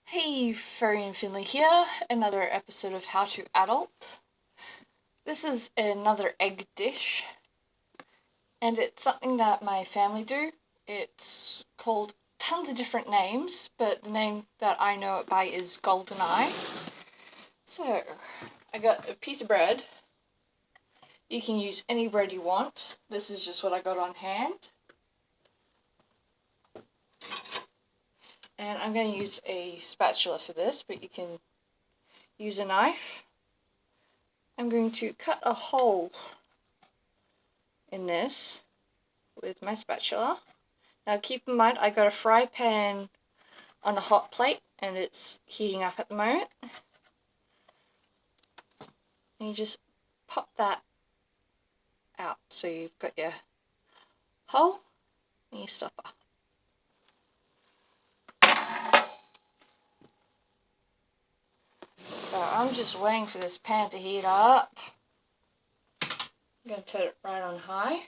Hey, Fairy and Finley here, another episode of How to Adult. This is another egg dish, and it's something that my family do. It's called tons of different names, but the name that I know it by is Golden Eye. So, I got a piece of bread. You can use any bread you want. This is just what I got on hand. And I'm going to use a spatula for this, but you can use a knife. I'm going to cut a hole in this with my spatula. Now keep in mind I got a fry pan on a hot plate and it's heating up at the moment. And you just pop that out so you've got your hole and your stopper. So I'm just waiting for this pan to heat up. I'm going to turn it right on high.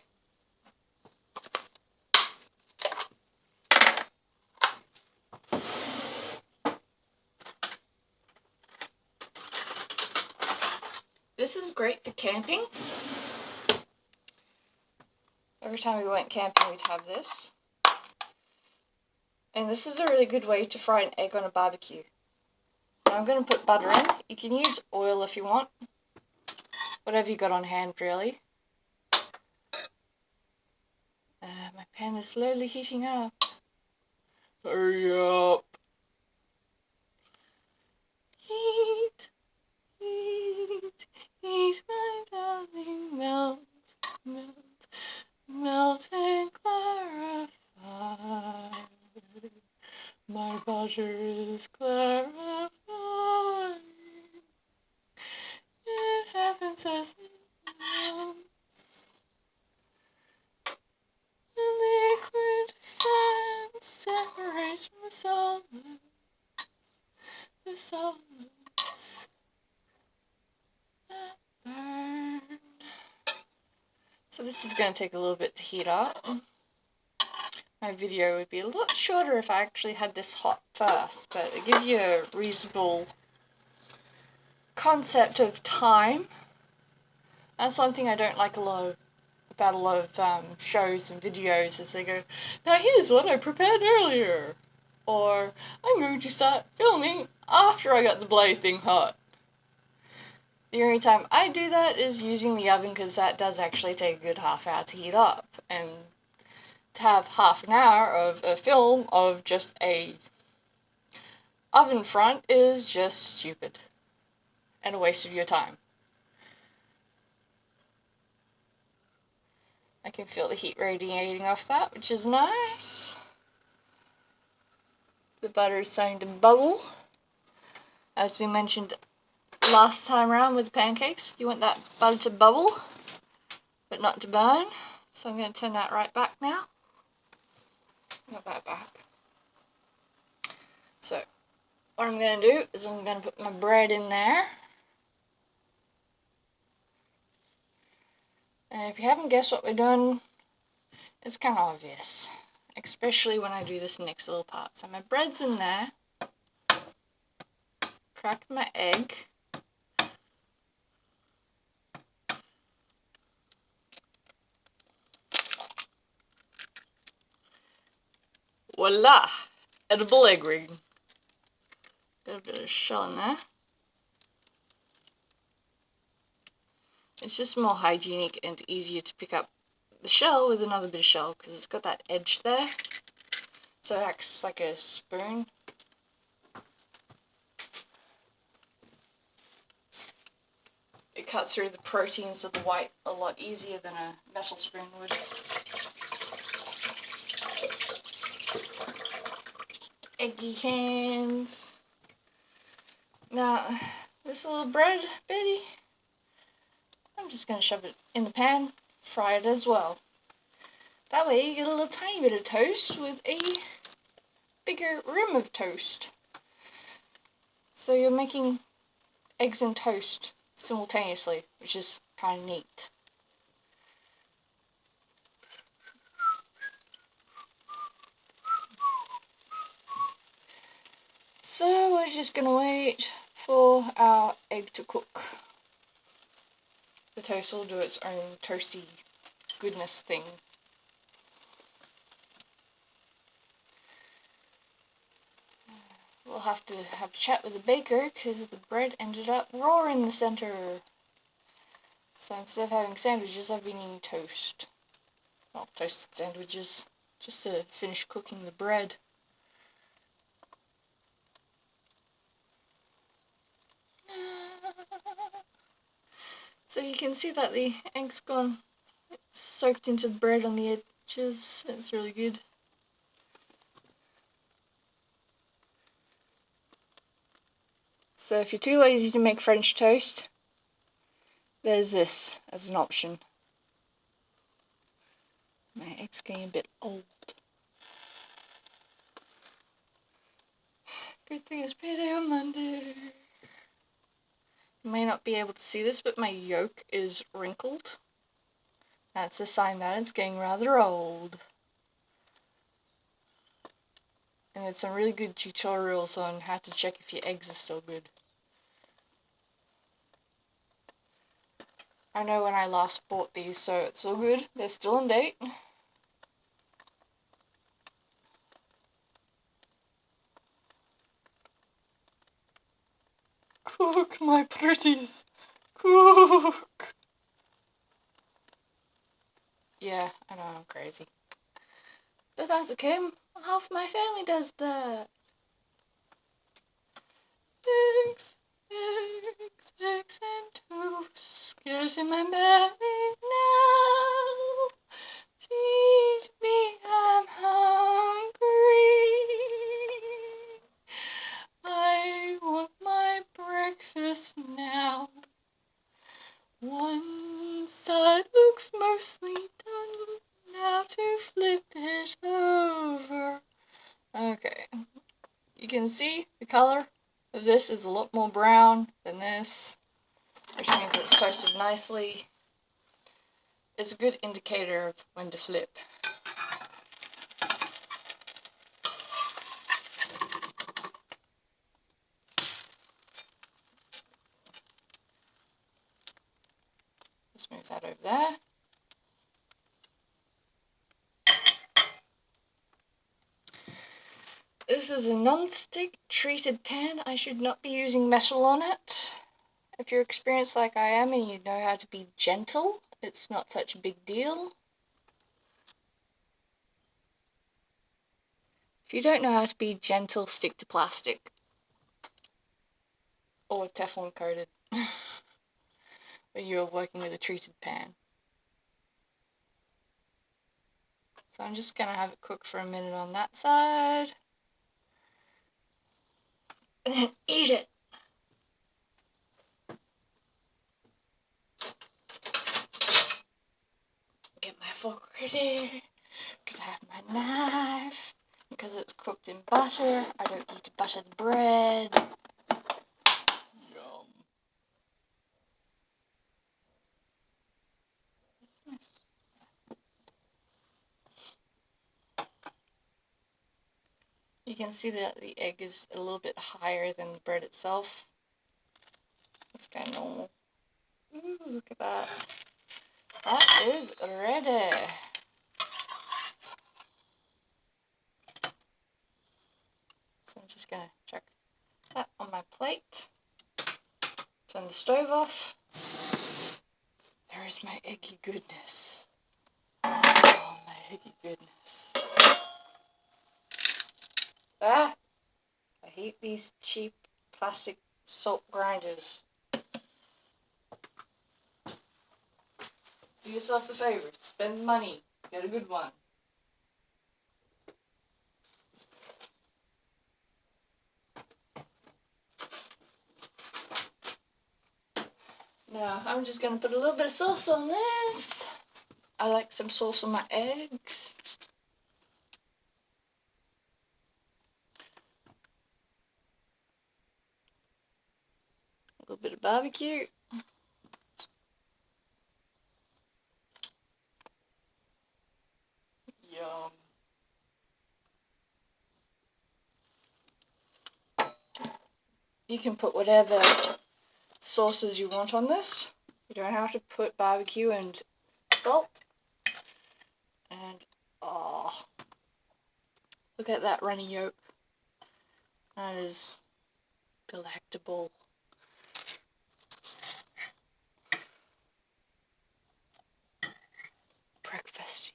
This is great for camping. Every time we went camping we'd have this. And this is a really good way to fry an egg on a barbecue. Now I'm going to put butter in. You can use oil if you want. Whatever you got on hand, really. My pan is slowly heating up. Hurry up. Heat, heat, heat, my darling, melt, melt, melt and clarify. My butter is clarifying. It happens as it melts. The liquid fat separates from the solids. The solids that burn. So this is going to take a little bit to heat up. My video would be a lot shorter if I actually had this hot first, but it gives you a reasonable concept of time. That's one thing I don't like about a lot of shows and videos is they go, now here's what I prepared earlier. Or, I'm going to start filming after I got the blade thing hot. The only time I do that is using the oven because that does actually take a good half hour to heat up. And to have half an hour of a film of just a oven front is just stupid. And a waste of your time. I can feel the heat radiating off that, which is nice. The butter is starting to bubble. As we mentioned last time around with the pancakes, you want that butter to bubble, but not to burn. So I'm going to turn that right back now. Got that back. So, what I'm going to do is I'm going to put my bread in there. And if you haven't guessed what we're doing, it's kind of obvious. Especially when I do this next little part. So my bread's in there. Crack my egg. Voila! Edible egg ring. Got a bit of shell in there. It's just more hygienic and easier to pick up the shell with another bit of shell because it's got that edge there. So it acts like a spoon. It cuts through the proteins of the white a lot easier than a metal spoon would. Eggy hands. Now, this little bread bitty, I'm just going to shove it in the pan, fry it as well. That way you get a little tiny bit of toast with a bigger rim of toast. So you're making eggs and toast simultaneously, which is kind of neat. So we're just gonna wait for our egg to cook. The toast will do its own toasty goodness thing. We'll have to have a chat with the baker because the bread ended up raw in the center. So instead of having sandwiches, I've been eating toast. Well, toasted sandwiches, just to finish cooking the bread. So you can see that the egg's gone soaked into the bread on the edges. It's really good. So if you're too lazy to make French toast, there's this as an option. My egg's getting a bit old. Good thing it's payday on Monday. You may not be able to see this, but my yolk is wrinkled. That's a sign that it's getting rather old. And there's some really good tutorials on how to check if your eggs are still good. I know when I last bought these, so it's all good. They're still in date. Cook, my pretties. Cook. Yeah, I know I'm crazy. But that's okay. Half my family does that. Eggs, eggs, eggs and toast. Scares in my belly now. Feed me, I'm hungry. I want my breakfast now. One side looks mostly done. Now to flip it over. Okay. You can see the color of this is a lot more brown than this, which means it's toasted nicely. It's a good indicator of when to flip. Let's move that over there. This is a non-stick treated pan. I should not be using metal on it. If you're experienced like I am and you know how to be gentle, it's not such a big deal. If you don't know how to be gentle, stick to plastic. Or Teflon coated. When you're working with a treated pan. So I'm just gonna have it cook for a minute on that side. And then eat it! Get my fork ready, because I have my knife. Because it's cooked in butter, I don't need to butter the bread. Yum. You can see that the egg is a little bit higher than the bread itself. That's kind of normal. Ooh, look at that. That is ready. So I'm just going to chuck that on my plate. Turn the stove off. There is my eggy goodness. Oh, my eggy goodness. Ah! I hate these cheap plastic salt grinders. Do yourself the favor. Spend money. Get a good one. Now, I'm just going to put a little bit of sauce on this. I like some sauce on my eggs. A little bit of barbecue. Yum. You can put whatever sauces you want on this. You don't have to put barbecue and salt. And oh, look at that runny yolk. That is delectable. Breakfast,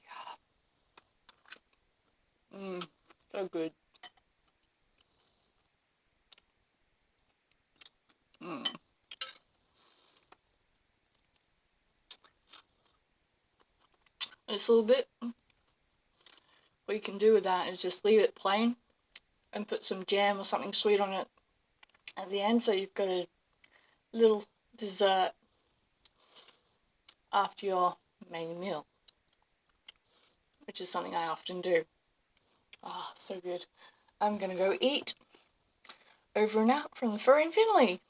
yeah. So good. This little bit, what you can do with that is just leave it plain and put some jam or something sweet on it at the end, so you've got a little dessert after your main meal, which is something I often do. Ah, so good. I'm gonna go eat. Over and out from the Furry and Finley.